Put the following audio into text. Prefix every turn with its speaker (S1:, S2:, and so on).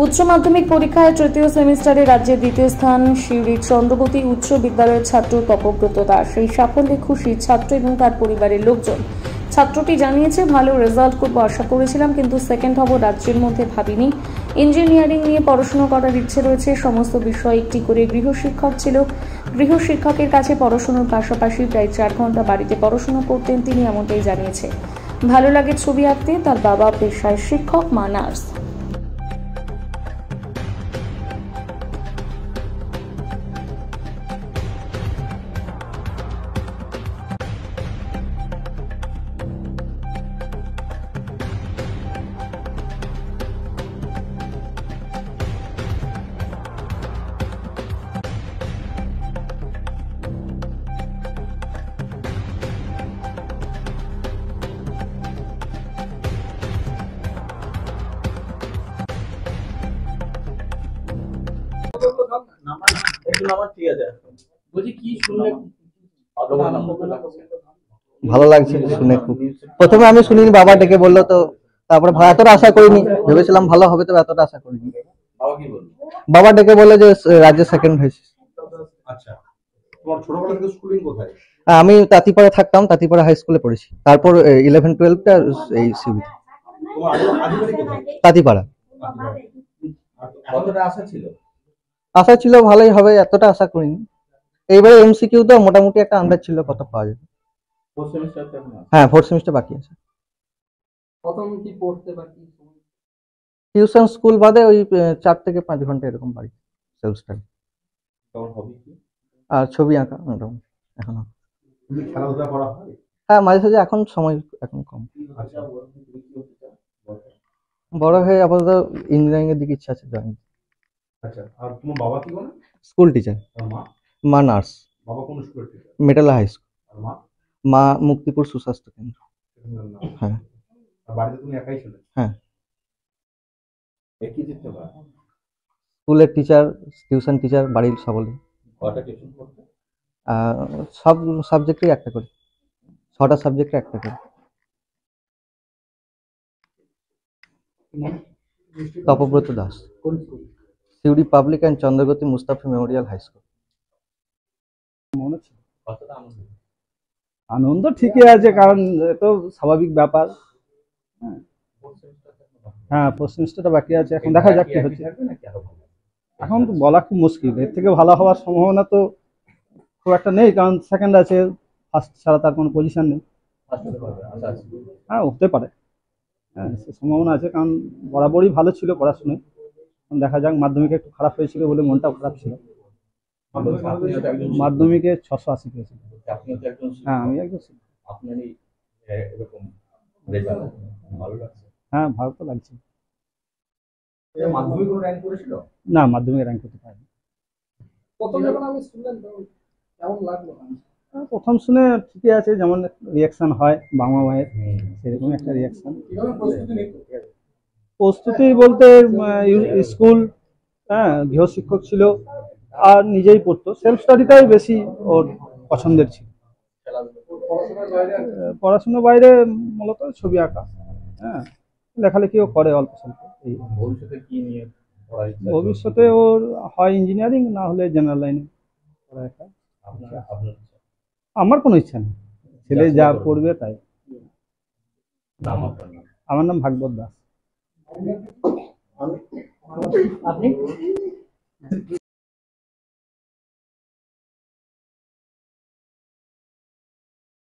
S1: উচ্চ মাধ্যমিক পরীক্ষায় তৃতীয় সেমিস্টারে রাজ্যের দ্বিতীয় স্থান সিউড়ির চন্দ্রবতী উচ্চ বিদ্যালয়ের ছাত্র তপব্রত দাস। এই সাফল্যে খুশি ছাত্র এবং তার পরিবারের লোকজন। ছাত্রটি জানিয়েছে, ভালো রেজাল্ট করবো আশা করেছিলাম, কিন্তু সেকেন্ড হব রাজ্যের মধ্যে ভাবিনি। ইঞ্জিনিয়ারিং নিয়ে পড়াশোনা করার ইচ্ছে রয়েছে। সমস্ত বিষয় একটি করে গৃহশিক্ষক ছিল। গৃহশিক্ষকের কাছে পড়াশোনার পাশাপাশি প্রায় 4 ঘন্টা বাড়িতে পড়াশোনা করতেন তিনি, এমনটাই জানিয়েছে। ভালো লাগে ছবি আঁকতে। তার বাবা পেশায় শিক্ষক, মা নার্স।
S2: ভালো লাগছে শুনে খুব। প্রথমে আমি শুনিনি, বাবা ডেকে বললো তো, তারপরে এতটা আশা করিনি, ভেবেছিলাম ভালো হবে, তবে এতটা আশা করিনি। বাবা ডেকে বললো যে রাজ্যে সেকেন্ড হয়েছে। আমি তাঁতিপাড়া থাকতাম, তাঁতিপাড়া হাই স্কুলে পড়েছি, তারপর 11-12টা এই সিবি তাঁতিপাড়া। আশা ছিল ভালোই হবে, এতটা আশা করিনি। এইবারে এমসিকিউ তো মোটামুটি একটা আন্দাজ ছিল কত পাওয়া যাবে। হ্যাঁ, 4th সেমিস্টার বাকি আছে। টিউশন স্কুল বাদে ওই 4 থেকে 5 ঘন্টা এরকম বাড়ি সেলফ স্টাডি। আর ছবি আঁকা মোটামুটি এখনো। হ্যাঁ, মাঝে সাঝে, এখন সময় এখন কম। বড় হয়ে আপাতত ইঞ্জিনিয়ারিং এর দিকে ইচ্ছা আছে জয়েন। School teacher. মা নার্স। Metala high school. মা মুক্তিপুর সুস্বাস্থ্য কেন্দ্র। হ্যাঁ। হ্যাঁ, স্কুলের টিচার, টিউশন টিচার, বাড়ির সকলে। সব সাবজেক্টে একটা করে, 6টা সাবজেক্টে একটা করে। Tapobrata Das, Suri public and Chandragati Mustafi memorial high school.
S3: আনন্দ ঠিকই আছে, কারণ তো স্বাভাবিক ব্যাপার। হ্যাঁ, 4th সেমিস্টারটা বাকি আছে, এখন দেখা যাক কি হচ্ছে। এখন তো বলা খুব মুশকিল, এর থেকে ভালো হওয়ার সম্ভাবনা তো খুব একটা নেই, কারণ সেকেন্ড আছে, ফার্স্ট ছাড়া তার কোনো পজিশন নেই। হ্যাঁ, হতে পারে, হ্যাঁ সে সম্ভাবনা আছে, কারণ বরাবরই ভালো ছিল পড়াশোনায়। দেখা যাক, মাধ্যমিকে একটু খারাপ হয়েছিল বলে মনটাও খারাপ ছিল। মাধ্যমিকে 680 পেয়েছিল। হ্যাঁ, আমি একজন। হ্যাঁ, ভালো তো লাগছে। না, মাধ্যমিক র্যাঙ্ক করতে পারিনি। প্রথম শুনে ঠিকই আছে, যেমন রিয়াকশন হয় বাবা মায়ের, সেরকম একটা রিয়াকশন। প্রস্তুতি বলতে স্কুল, হ্যাঁ গৃহশিক্ষক ছিল, আর নিজেই পড়তো, সেলফ স্টাডিটাই বেশি ওর পছন্দের ছিল। পড়াশোনার বাইরে মূলত ছবি আঁকা, হ্যাঁ লেখালেখিও করে অল্প স্বল্প। ভবিষ্যতে ওর হয় ইঞ্জিনিয়ারিং, না হলে জেনারেল লাইনে পড়ালেখা। আমার কোনো ইচ্ছা নেই, ছেলে যা পড়বে তাই। আমার নাম ভাগবত দাস।